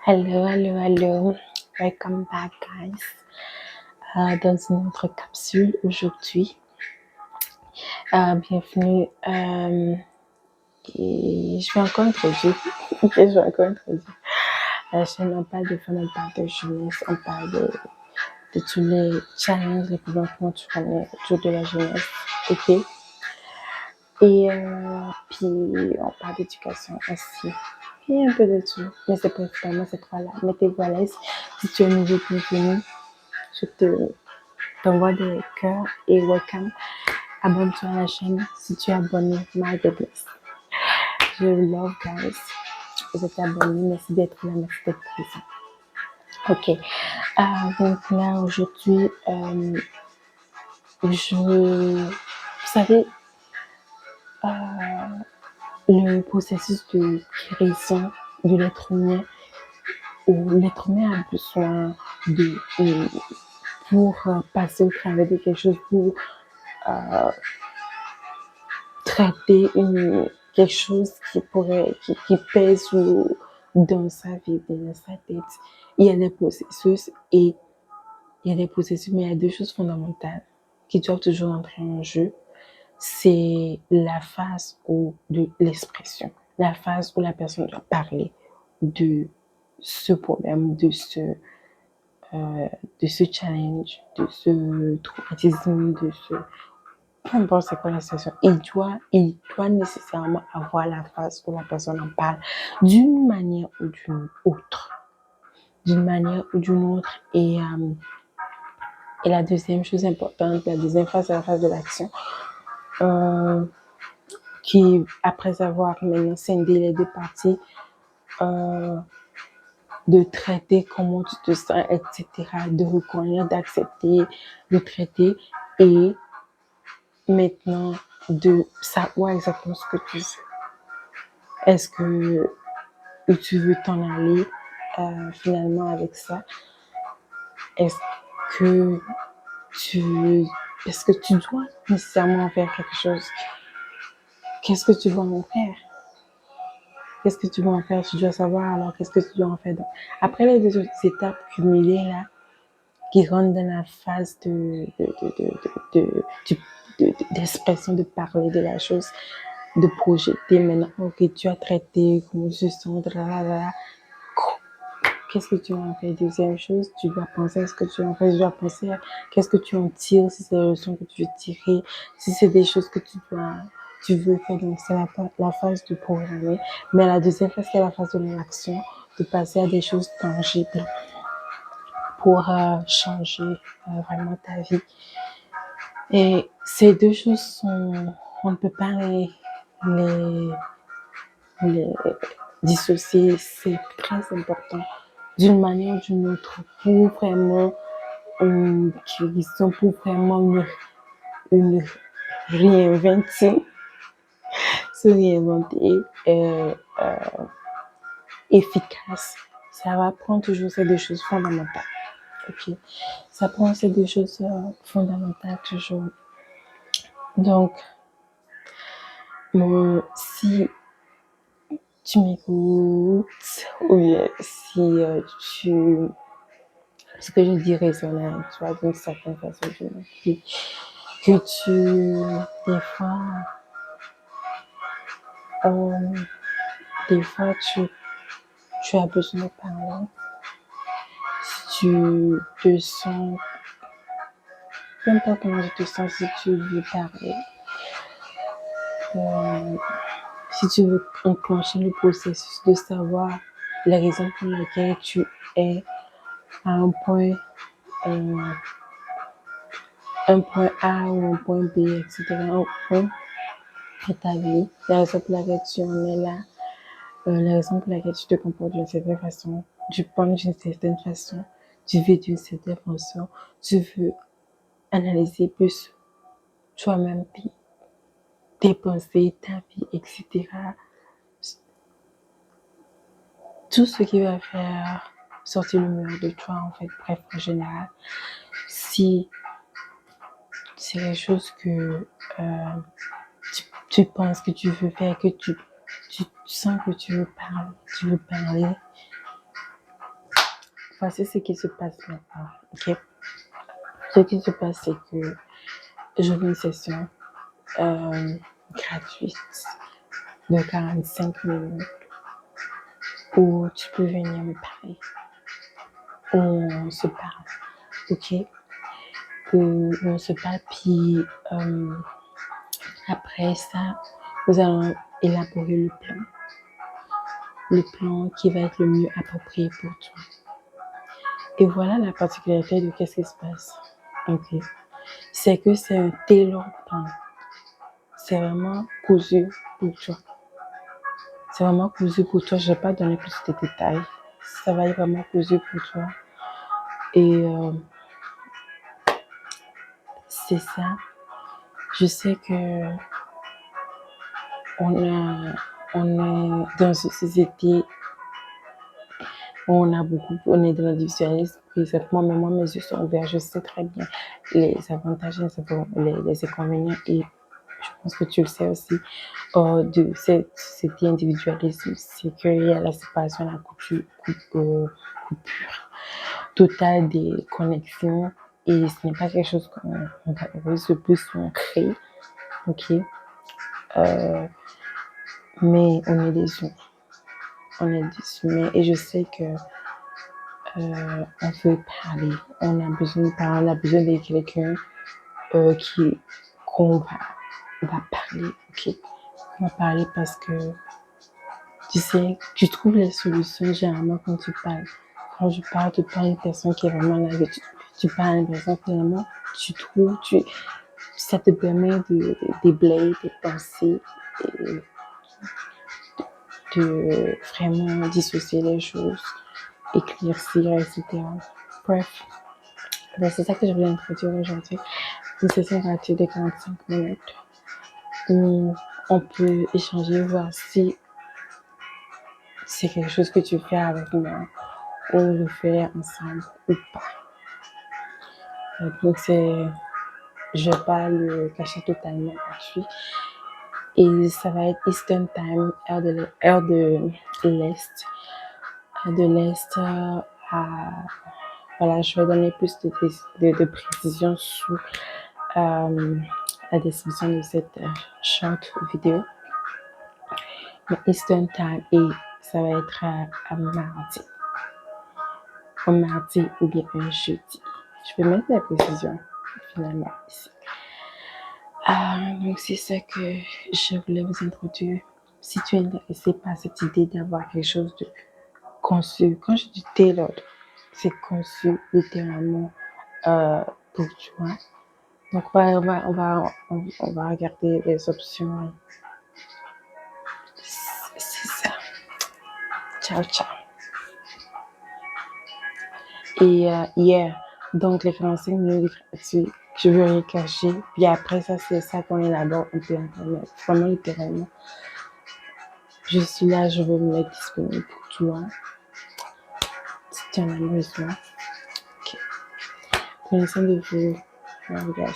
Hello, hello, hello. Welcome back, guys. Dans une autre capsule aujourd'hui. Bienvenue. Et je vais encore introduire. La chaîne, on parle de femmes, on parle de jeunesse, on parle de tous les challenges, les problèmes que tu connais autour de la jeunesse. Ok? Et puis, on parle d'éducation aussi. Et un peu de tout. Mais c'est principalement ces trois-là. Mettez-vous à l'aise. Si tu es nouveau, bienvenue. Je t'envoie des cœurs et welcome. Abonne-toi à la chaîne si tu es abonné. My goodness. Je love, guys. Vous êtes abonnés. Merci d'être là. Merci d'être présent. Ok. Donc là, aujourd'hui, vous savez, le processus de guérison de l'être humain, où l'être humain a besoin pour passer au travers de quelque chose, pour traiter quelque chose qui pèse dans sa vie, dans sa tête. Il y a des processus et il y a des processus, mais il y a deux choses fondamentales qui doivent toujours entrer en jeu. C'est la phase de l'expression, la phase où la personne doit parler de ce problème, de ce challenge, de ce traumatisme, de ce... Peu importe c'est quoi la situation, il doit nécessairement avoir la phase où la personne en parle d'une manière ou d'une autre. D'une manière ou d'une autre. Et la deuxième chose importante, la deuxième phase, c'est la phase de l'action. Qui, après avoir maintenant scindé les deux parties, de traiter comment tu te sens, etc., de reconnaître, d'accepter, de traiter et maintenant de savoir exactement ce que tu veux. Est-ce que tu veux t'en aller finalement avec ça? Est-ce que tu dois nécessairement en faire quelque chose? Qu'est-ce que tu vas en faire? Qu'est-ce que tu vas en faire? Tu dois savoir alors qu'est-ce que tu dois en faire. Donc, après les deux autres étapes cumulées là, qui rentrent dans la phase d'expression, de parler de la chose, de projeter maintenant, ok, tu as traité, comment tu sens, qu'est-ce que tu en fais? Deuxième chose, tu dois penser à ce que tu en fais, tu dois penser à qu'est-ce que tu en tires, si c'est les leçons que tu veux tirer, si c'est des choses que tu veux faire. Donc, c'est la phase de programmer. Mais la deuxième phase, c'est la phase de l'action, de passer à des choses tangibles pour changer vraiment ta vie. Et ces deux choses on ne peut pas les dissocier. C'est très important d'une manière ou d'une autre pour vraiment une guérison, pour vraiment une réinvention, se réinventer efficace. Ça va prendre toujours ces deux choses fondamentales. Ok, ça prend ces deux choses fondamentales toujours. Donc, si tu m'écoutes, ou bien si ce que je dis résonne avec toi d'une certaine façon, je me dis que des fois, tu as besoin de parler. Si tu te sens, peu importe comment tu te sens, si tu veux parler, si tu veux enclencher le processus de savoir la raison pour laquelle tu es à un point A ou un point B, etc., un point de ta vie, la raison pour laquelle tu en es là, la raison pour laquelle tu te comportes d'une certaine façon, tu penses d'une certaine façon, tu vis d'une certaine façon, tu veux analyser plus toi-même tes pensées, ta vie, etc. Tout ce qui va faire sortir le meilleur de toi, en fait, bref, en général. Si c'est les choses que tu penses que tu veux faire, que tu sens que tu veux parler, voici ce qui se passe maintenant. Ok. Ce qui se passe, c'est que j'ouvre une session gratuite de 45 minutes où tu peux venir me parler. On se parle, ok? On se parle, puis après ça, nous allons élaborer le plan qui va être le mieux approprié pour toi. Et voilà la particularité de qu'est-ce qui se passe. Ok. C'est que c'est un tailor plan. C'est vraiment cousu pour toi. C'est vraiment cousu pour toi. Je ne vais pas donner plus de détails. Ça va être vraiment cousu pour toi. Et c'est ça. Je sais que on est dans une société où on est dans le visualisme présentement, mais moi, mes yeux sont ouverts. Je sais très bien les avantages et les inconvénients. Et je pense que tu le sais aussi, de cet individualisme, c'est qu'il y a la séparation, la coupure totale des connexions, et ce n'est pas quelque chose qu'on valorise le plus, on crée, ok? Mais on est des humains. On est des humains, et je sais que on veut parler, on a besoin de parler, on a besoin de quelqu'un qu'on va parler, ok? On va parler parce que tu sais, tu trouves les solutions généralement quand tu parles. Quand je parle, tu parles à une personne qui est vraiment là, tu parles à une personne finalement, ça te permet de déblayer tes pensées et de vraiment dissocier les choses, éclaircir, etc. Bref, c'est ça que je voulais introduire aujourd'hui. Une session gratuite de 45 minutes où on peut échanger, voir si c'est quelque chose que tu fais avec moi, ou le faire ensemble ou pas. Donc je vais pas le cacher totalement gratuit. Et ça va être Eastern Time, heure de l'Est. Heure de l'Est, voilà, je vais donner plus de précision sur la description de cette short vidéo. Mais Eastern Time, et ça va être à mardi. Un mardi ou bien un jeudi. Je vais mettre la précision finalement ici. Donc c'est ça que je voulais vous introduire. Si tu es intéressé par cette idée d'avoir quelque chose de conçu, quand je dis tailored, c'est conçu littéralement pour toi. Donc on va regarder les options. C'est ça. Ciao, ciao. Et donc les 45 minutes gratuits, je veux rien cacher. Puis après ça, c'est ça qu'on élabore un peu Internet. Vraiment littéralement. Je suis là, je veux me mettre disponible pour toi. Si tu en as besoin. Ok. Prenez soin de vous. Au revoir.